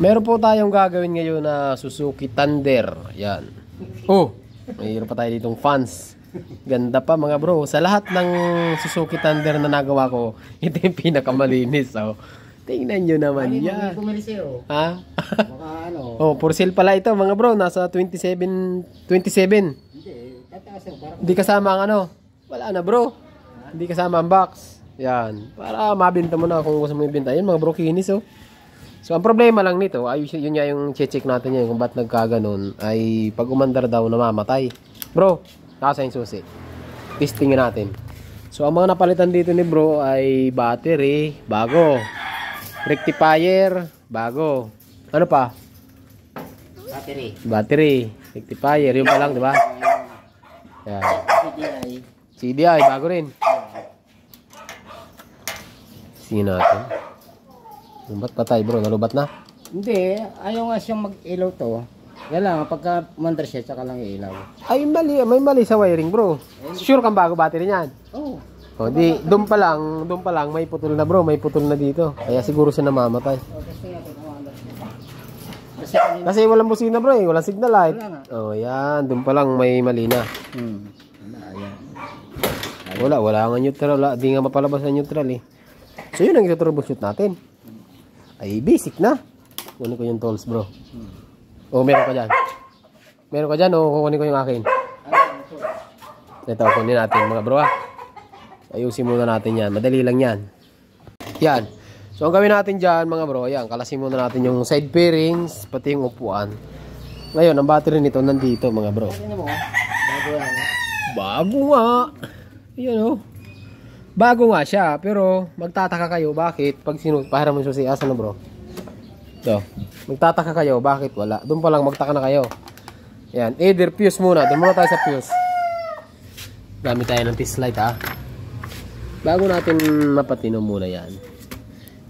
Meron po tayong gagawin ngayon na Suzuki Thunder. Yan. Oh, mayroon pa tayo ditong fans. Ganda pa mga bro. Sa lahat ng Suzuki Thunder na nagawa ko, ito yung pinakamalinis. So, tingnan nyo naman yan. Ha? Baka ano. Oh, for sale pala ito mga bro. Nasa 27. Hindi, tataas ang parang. Hindi kasama ang ano. Wala na bro. Hindi kasama ang box. Yan. Para mabenta mo na kung gusto mo ibenta. Yan mga bro, kinis oh. So, ang problema lang nito, ay yun nga yung check natin yun, kung ba't nagkaganon, ay pag umandar daw, namamatay. Bro, nasa yung susi. Testingin natin. So, ang mga napalitan dito ni bro ay battery, bago. Rectifier, bago. Ano pa? Battery. Rectifier, yun pa lang, di ba? Yan. CDI, bago rin. Tingin natin. Ba't patay bro? Nalubat na? Hindi, ayaw nga siyang mag-ilaw to. Yan lang, pagka mandar siya, tsaka lang ilaw. Ay, mali. May mali sa wiring bro. Sure kang bago battery niyan? Oo. Oh, di, doon pa lang, may putol na bro. May putol na dito. Kaya siguro siya namamatay. Kasi walang busina bro eh. Walang signal light. Oh, yan. Doon pa lang may mali na. Wala nga neutral. Di nga mapalabas ang neutral eh. So yun ang ito-troubleshoot natin. Ay, basic na. Kunin ko yung tools, bro. O, meron ka dyan. Meron ka dyan, o kukunin ko yung akin. Ito, kunin natin, mga bro, ha. Ayusin muna natin yan. Madali lang yan. Yan. So, ang gawin natin dyan, mga bro, yan. Kalasin muna natin yung side bearings, pati yung upuan. Ngayon, ang battery nito nandito, mga bro. Bago nga. Yan, o. Bago nga siya, pero magtataka kayo bakit pag para mo susi asa na bro. So, magtataka kayo bakit wala. Doon pa lang magtaka na kayo. Yan, either fuse muna. Doon muna tayo sa fuse. Gamit tayo ng test light ha. Bago natin mapatino muna yan.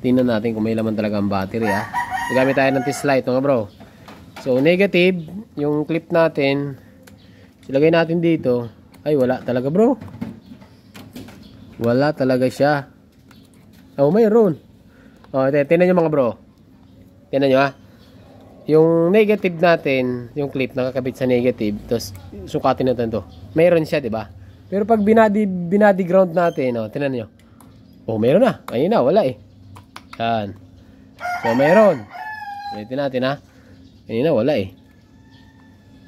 Tingnan natin kung may laman talaga ang battery ha. Gamit tayo ng test light mga bro. So, negative, yung clip natin, ilagay natin dito. Ay, wala talaga bro. Wala talaga siya. Oh, mayroon. Oh, tingnan nyo mga bro. Tingnan nyo ha. Yung negative natin, yung clip nakakabit sa negative, tapos sukatin natin to. Mayroon siya, di ba? Pero pag binadi ground natin, oh, tingnan nyo. Oh, mayroon na. Ayun na, wala eh. Yan. So, mayroon. Ulitin natin ha. Ayun na, wala eh.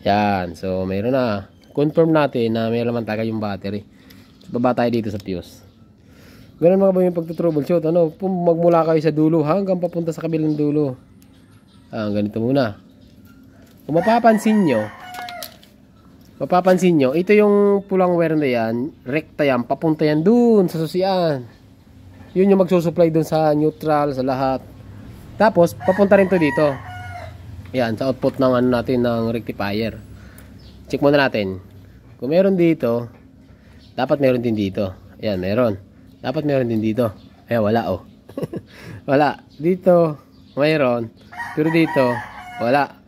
Yan. So, mayroon na. Confirm natin na may laman taga yung battery. Baba tayo dito sa fuse. Ganun mga ba yung pagtutroubleshoot? Ano? Magmula kayo sa dulo hanggang papunta sa kabilang dulo. Ganito muna. Kung mapapansin nyo, ito yung pulang wire na yan, rekta yan, papunta yan dun sa susian. Yun yung magsusupply dun sa neutral, sa lahat. Tapos, papunta rin to dito. Yan, sa output ng ano natin, ng rectifier. Check muna natin. Kung meron dito, dapat meron din dito. Ayan, meron. Dapat meron din dito. Ayan, wala oh. Wala. Dito, mayroon. Pero dito, wala.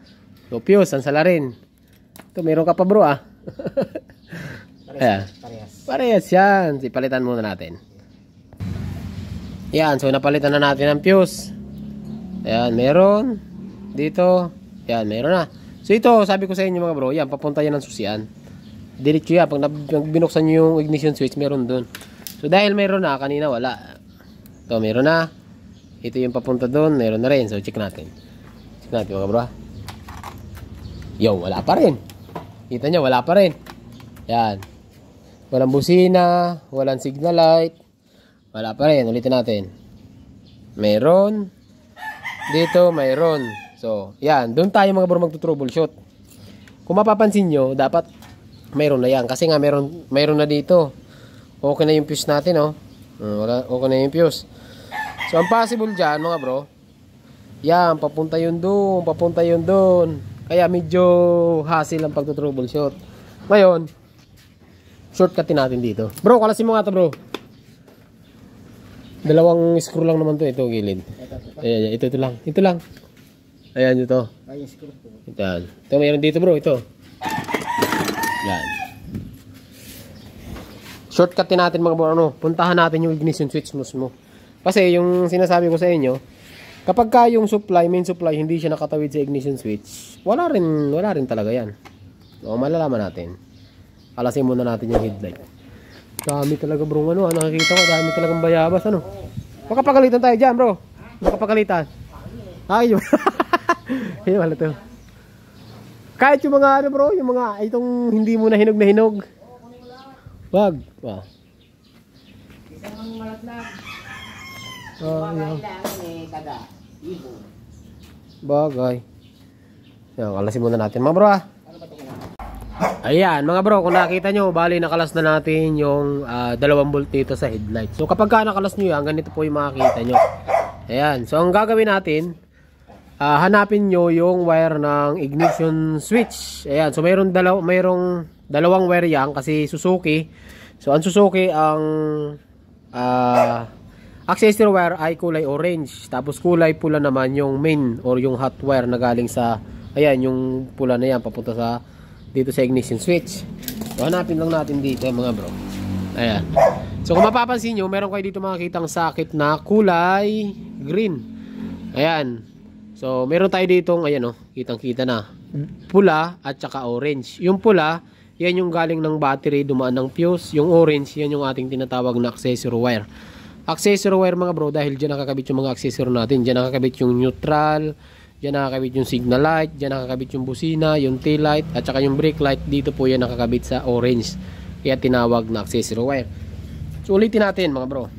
So, fuse, ang sala rin. Ito, meron ka pa bro ah. Ayan. Parehas yan. Palitan muna natin. Ayan, so napalitan na natin ang fuse. Ayan, meron. Dito. Ayan, meron na. So ito, sabi ko sa inyo mga bro, yan, papunta yan ng susian. Diretso yan. Pag binuksan nyo yung ignition switch, meron dun. So, dahil meron na, kanina wala. Ito, meron na. Ito yung papunta dun, meron na rin. So, check natin. Check natin mga bro. Yo, wala pa rin. Kita nyo, wala pa rin. Yan. Walang busina, walang signal light. Wala pa rin. Ulitin natin. Meron. Dito, meron. So, yan. Doon tayo mga bro magtutroubleshoot. Kung mapapansin nyo, dapat mayroon na yan. Kasi nga mayroon na dito. Okay na yung fuse natin, oh. Okay na yung fuse. So, ang possible dyan, mga bro, yan, papunta yun doon, papunta yun doon. Kaya medyo hassle ang pagtutroubleshoot. Ngayon, shortcutin natin dito. Bro, kalasin mo nga to bro. Dalawang screw lang naman to. Ito, gilid. Ayan, ito lang. Ito lang. Ayan, ito. Ito. Ito, mayroon dito bro, ito. Yan. Shortcutin natin mga bro, ano, puntahan natin yung ignition switch mo. Kasi yung sinasabi ko sa inyo, Kapag ka yung supply, main supply, hindi siya nakatawid sa ignition switch, wala rin talaga yan. O, malalaman natin. Alasin muna natin yung headlight. Dami talaga bro, ano, nakikita ko, dami talagang bayabas, ano. Makapagalitan tayo dyan bro. Makapagalitan. Ay, yun. Yun, wala to. Kahit yung mga ano bro, yung mga itong hindi mo na hinog na hinog. Wag. Wow. Isang malatlag. Yan. Kada. Bagay. Yan, kalasin muna natin mga bro. Ayan mga bro, kung nakita nyo, bali nakalas na natin yung 2 volt dito sa headlight. So kapag ka nakalas nyo yan, ganito po yung makikita nyo. Ayan, so ang gagawin natin, hanapin nyo yung wire ng ignition switch. Ayan, so mayroong dalawang wire yan kasi Suzuki. So ang Suzuki, ang accessory wire ay kulay orange. Tapos kulay pula naman yung main or yung hot wire na galing sa, ayan, yung pula na yan papunta sa dito sa ignition switch. So hanapin lang natin dito mga bro. Ayan. So kung mapapansin nyo, meron kayo dito makikitang socket na kulay green. Ayan. So meron tayo ditong, ayan, kitang kita na pula at saka orange. Yung pula, yan yung galing ng battery, dumaan ng fuse. Yung orange, yan yung ating tinatawag na accessory wire. Accessory wire mga bro, dahil dyan nakakabit yung mga accessory natin. Dyan nakakabit yung neutral, dyan nakakabit yung signal light, dyan nakakabit yung busina, yung tail light, at saka yung brake light. Dito po yan nakakabit sa orange. Kaya tinawag na accessory wire. So ulitin natin mga bro.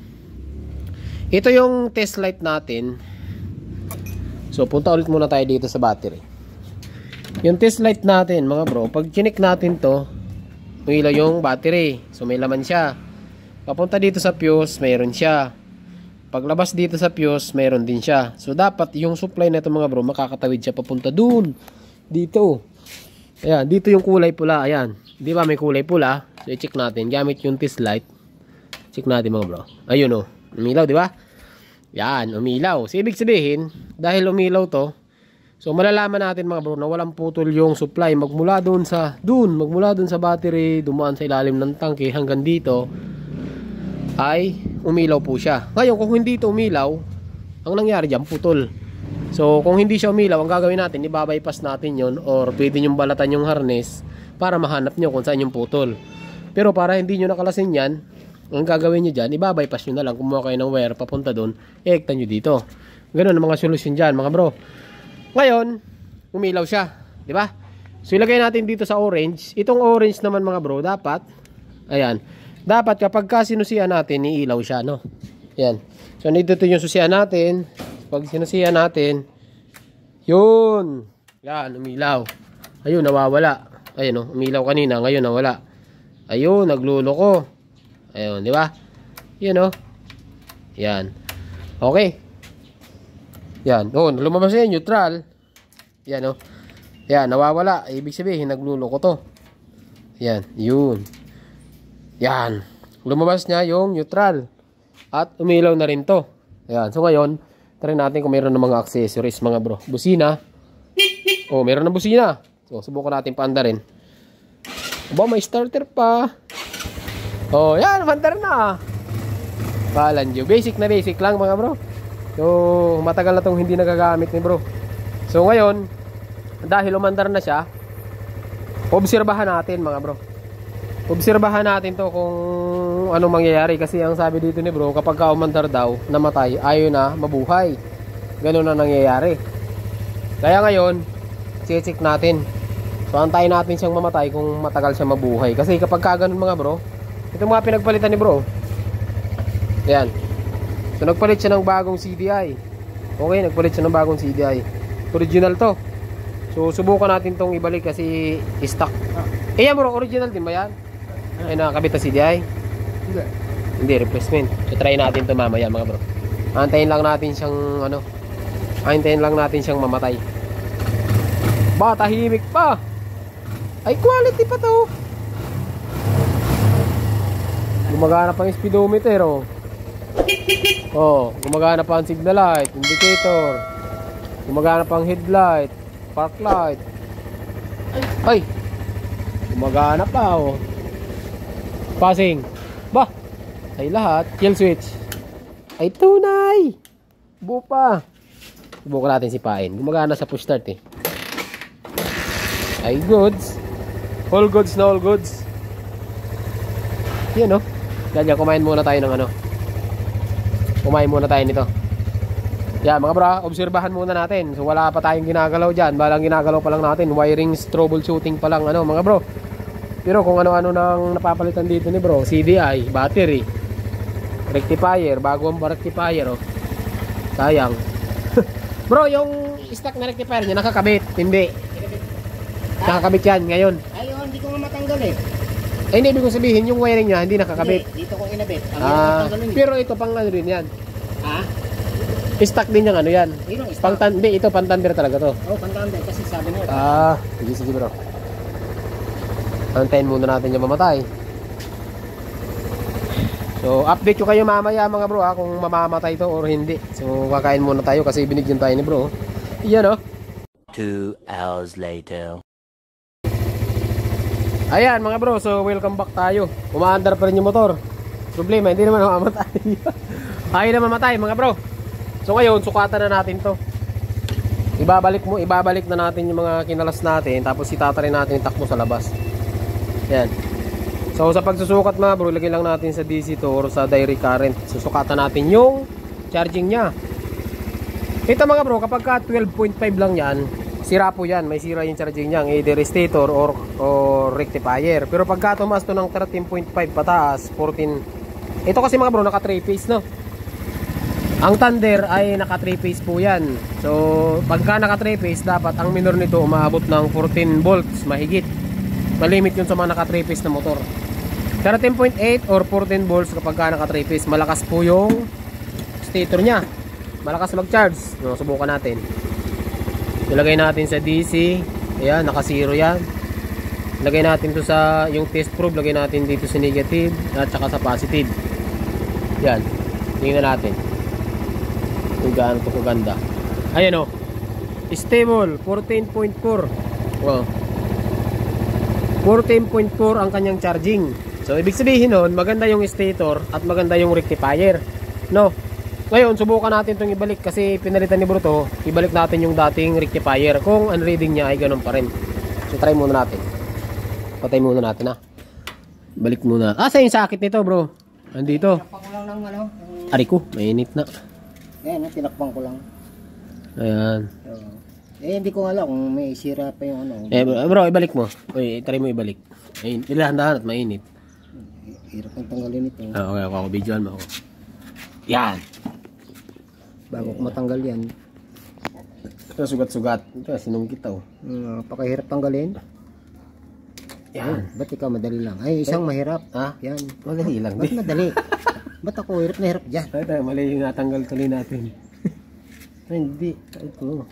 Ito yung test light natin. So punta ulit muna tayo dito sa battery. Yung test light natin mga bro, pag chinik natin to, umilaw yung battery. So may laman siya. Papunta dito sa fuse, mayroon siya. Paglabas dito sa fuse, mayroon din siya. So dapat yung supply na ito mga bro, makakatawid siya papunta dun. Dito. Ayan, dito yung kulay pula. Ayan. Di ba may kulay pula? So i-check natin gamit yung test light. Check natin mga bro. Ayun o. Umilaw, di ba? Yan, umilaw. So ibig sabihin, dahil umilaw to, so malalaman natin mga bro na walang putol yung supply magmula dun sa battery, dumaan sa ilalim ng tangke hanggang dito ay umilaw po siya. Ngayon kung hindi ito umilaw, ang nangyari dyan putol. So kung hindi siya umilaw, ang gagawin natin, ibabypass natin yon, or pwede nyo balatan yung harness para mahanap nyo kung saan yung putol. Pero para hindi nyo nakalasin yan, ang gagawin nyo dyan, ibabypass nyo na lang, kumuha kayo ng wire papunta dun, iekta nyo dito. Ganun ang mga solusyon dyan mga bro. Ngayon, umilaw siya, di ba? So ilagay natin dito sa orange. Itong orange naman mga bro, dapat, ayan, dapat kapag sinusian natin, iilaw siya, no? Yan. So dito yung susian natin. Pag sinusian natin, yun. Yan, umilaw. Ayun, nawawala. Ayun, no? Umilaw kanina, ngayon nawala. Ayun, nagluloko. Ayun, di ba? Yan, no? Yan. Okay. Yan. Oh, lumabas na yung neutral. Yan, no? Yan, nawawala. Ibig sabihin, nagluloko to. Yan, yun. Yan. Lumabas niya yung neutral. At umilaw na rin to. Yan. So ngayon, try natin kung mayroon ng mga accessories mga bro. Busina. Oh, mayroon ng busina. So, subukan natin paandarin. Aba, may starter pa. Oh, yan. Mandar na. Balanjo. Basic na basic lang mga bro. So, matagal na tong hindi nagagamit ni bro. So ngayon, dahil umandar na siya, obserbahan natin mga bro. Obserbahan natin to kung anong mangyayari. Kasi ang sabi dito ni bro, kapag umandar daw, namatay, ayaw na mabuhay. Ganun na nangyayari. Kaya ngayon, check natin. So antayin natin siyang mamatay kung matagal siya mabuhay. Kasi kapag ganun mga bro, itong mga pinagpalitan ni bro, ayan. So nagpalit siya ng bagong CDI. Okay, nagpalit siya ng bagong CDI. Original to. So subukan natin tong ibalik kasi stock. Yan bro, original din ba yan? Ay, nakakabit na CDI? Hindi, replacement. So try natin to mamaya mga bro. Antayin lang natin siyang antayin lang natin siyang mamatay. Ba, tahimik pa. Ay, quality pa to. Gumagana pa yung speedometer oh. Oh, gumagana pa ang signal light, indicator. Gumagana pa ang headlight, park light. Ay, gumagana pa oh. Passing. Ba, ay lahat. Kill switch. Ay tunay. Buo pa. Subukan natin sipain. Gumagana sa push start eh. Ay goods. All goods na all goods. Yan, no? Yan, kumain muna tayo ng ano. Kumain muna tayo nito. Yan, mga bro, obserbahan muna natin. So, wala pa tayong ginagalaw dyan. Balang ginagalaw pa lang natin. Wiring, troubleshooting pa lang, ano, mga bro. Pero kung ano-ano nang napapalitan dito ni bro, CDI, battery, rectifier, bago ang rectifier, oh. Sayang. Bro, yung stock na rectifier niya, nakakabit. Hindi. Nakakabit yan ngayon. Ayun, hindi ko nga matanggal eh. Eh, hindi, ibig kong sabihin, yung wiring niya, hindi nakakabit. Hindi, dito ko inabit. Pero ito, pang ano rin yan. Ha? Stock din yung ano yan. Yun ang Pang hindi, ito pang thunder talaga to. Oo, pantanda kasi sabi niya. Sige bro. Antayin muna natin yung mamatay. So, update ko kayo mamaya mga bro kung mamamatay to or hindi. So, kakain muna tayo kasi binigyan tayo ni bro. Iyan, oh. 2 hours later. Ayan mga bro, so welcome back tayo. Umaandar pa rin yung motor. Problema, hindi naman mamamatay. Ayaw na mamatay mga bro. So ngayon, sukatan na natin to. Ibabalik na natin yung mga kinalas natin. Tapos itatarin natin yung takbo sa labas. Yan. So sa pagsusukat mga bro, lagay lang natin sa DC to or sa direct current. Susukatan natin yung charging nya. Ito mga bro, kapag ka 12.5 lang yan, sira po yan. May sira yung charging nya, either stator or rectifier. Pero pagka tumaas to ng 13.5 pataas, 14. Ito kasi mga bro, naka 3 phase, no? Ang Thunder ay naka 3 phase po yan. So pagka naka 3 phase, dapat ang minor nito umaabot ng 14 volts mahigit. Malimit yun sa mga naka 3 phase na motor. 13.8 or 14 volts kapag ka naka 3 phase. Malakas po yung stator nya, malakas mag-charge. So, subukan natin. Ilagay natin sa DC. Ayan, naka 0 yan. Lagay natin to sa yung test probe. Lagay natin dito sa negative at saka sa positive. Yan, tingnan natin kung gaano ito kaganda. Ayan, o, stable 14.4. Wow, 14.4 ang kanyang charging. So ibig sabihin nun, maganda yung stator at maganda yung rectifier, no? Ngayon subukan natin itong ibalik kasi pinalitan ni bro to. Ibalik natin yung dating rectifier kung ang reading niya ay ganun pa rin. So try muna natin. Patay muna natin, ha. Balik muna. Saan yung sakit nito bro? Andito. Tinakpan ko lang ng ano. Ari ko, mainit na. Ayan, tinakpan ko lang. Ayan. Hindi ko alam kung may sira pa yung ano. Bro, ibalik mo. Uy, try mo ibalik. Ayun, ilahan-dahan at mainit. Hirap ang tanggalin ito. Okay, ako videoan mo ako. Yan. Bago ko matanggal yan. Ito sugat-sugat. Ito sinungkit oh. Pakahirap tanggalin. Yan. Ba't ikaw madali lang? Ay, isang mahirap. Yan. Madali lang. Ba't madali? Ba't ako hirap na hirap dyan? Ito, mali yung natanggal tuloy natin. Ay, hindi. Ito.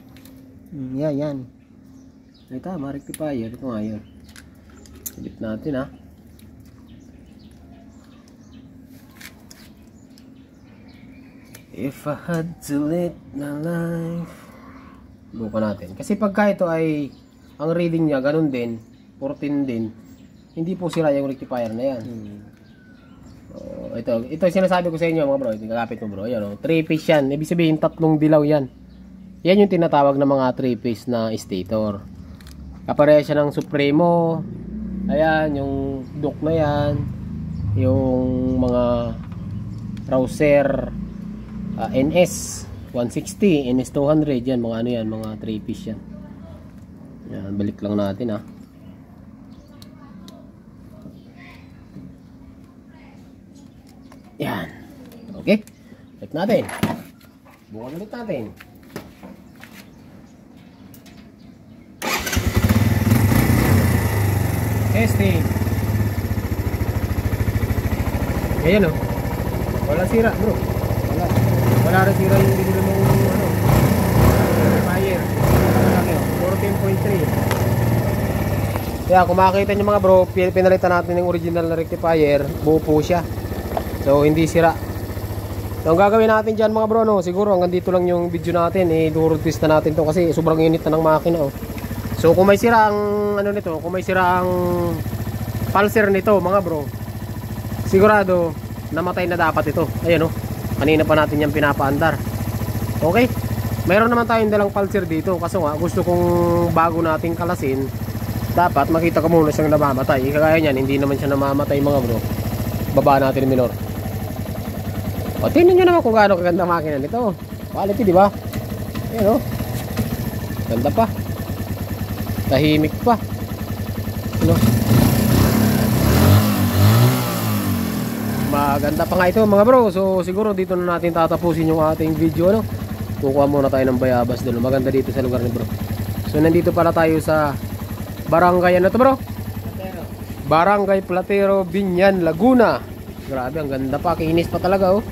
Yan. Ito, ma-rectifier. Ito nga yun. Ulit natin, ha. If I had to live my life. Buka natin. Kasi pagka ito ay ang reading niya, ganun din. 14 din. Hindi po sira yung rectifier na yan. Ito sinasabi ko sa inyo mga bro. Ito kalapit mo bro. Yan, 3 phase yan. Ibig sabihin 3 dilaw yan. Yan yung tinatawag na mga 3 phase na stator. Kapareha siya ng Supremo. Ayan, yung Duke na yan. Yung mga Rouser NS 160, NS 200. Yan, mga ano yan, mga 3 phase yan. Yan, balik lang natin, ha. Yan. Okay. Check natin. Bukan ulit natin. Testing. Ayan, oh. Wala sira bro. Wala rin sira yung binili mong ano, fire. 14.3. Kaya kung makikita nyo mga bro, pinalitan natin yung original na rectifier. Buo po siya. So hindi sira. So ang gagawin natin dyan mga bro, no, siguro hanggang dito lang yung video natin. I-road test na natin to kasi sobrang init na ng makina, oh. So kung may sira ang ano nito, kung may sira ang pulser nito mga bro, sigurado namatay na dapat ito. Ayan, oh. Kanina pa natin yan pinapaandar. Okay. Mayroon naman tayong dalang pulser dito. Kaso nga, gusto kong bago nating kalasin, dapat makita ko muna siyang namamatay. Kagaya niyan, hindi naman siya namamatay mga bro. Baba natin minor. O, tingnan nyo naman kung gaano kaganda makina nito. Quality, di ba? Ayan o. Ganda pa. Tahimik pa. Ano? Maganda pa nga ito mga bro. So siguro dito na natin tatapusin yung ating video, ano. Kukuha muna tayo ng bayabas doon. Maganda dito sa lugar ni bro. So nandito pala tayo sa barangay, ano to bro? Platero. Barangay Platero, Binyan, Laguna. Grabe, ang ganda pa. Kinis pa talaga oh.